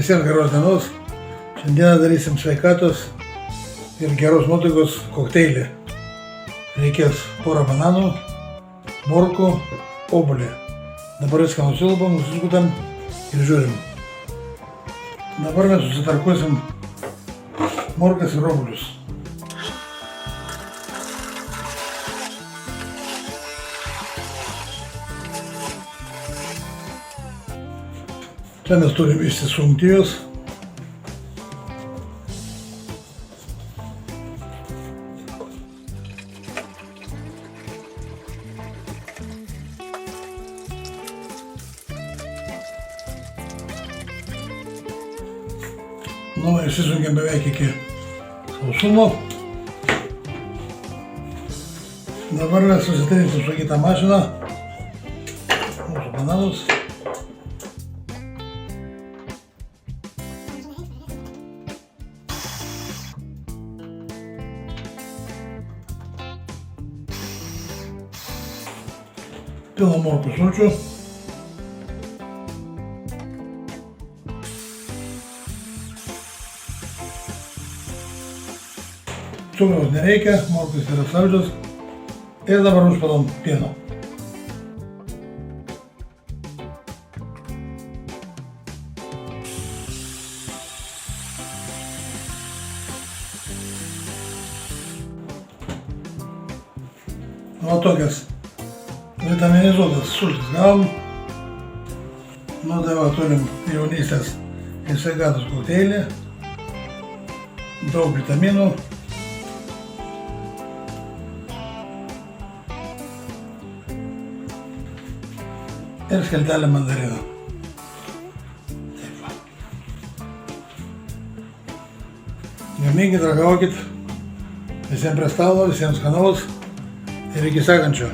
Visiems geros dienos. Šiandieną darysim sveikatos ir geros nuotaikos kokteilį. Reikės porą bananų, morkų, obuolį. Dabar viską nusilpam, nusiskutam ir žiūrim. Dabar mes susitarkuosim morkas ir obuolius. Čia mes turim išsisunkti juos. Išsisunkėm beveik iki sausumo. Dabar mes susitarinsim su kitą mašiną. Mūsų bananus. Pilną morkų sulčių. Cukraus nereikia, morkos yra saldžios. Ir dabar užpilam pieno. Va tokias vitaminizuotas sultis gavom. Nu tai va, turim jaunystės ir sveikatos kokteilį. Daug vitaminų. Ir skeltelė mandarino. Taip va. Gaminkit, ragaukit. Visiems prie stalo, visiems skanaus. Ir iki sekančio.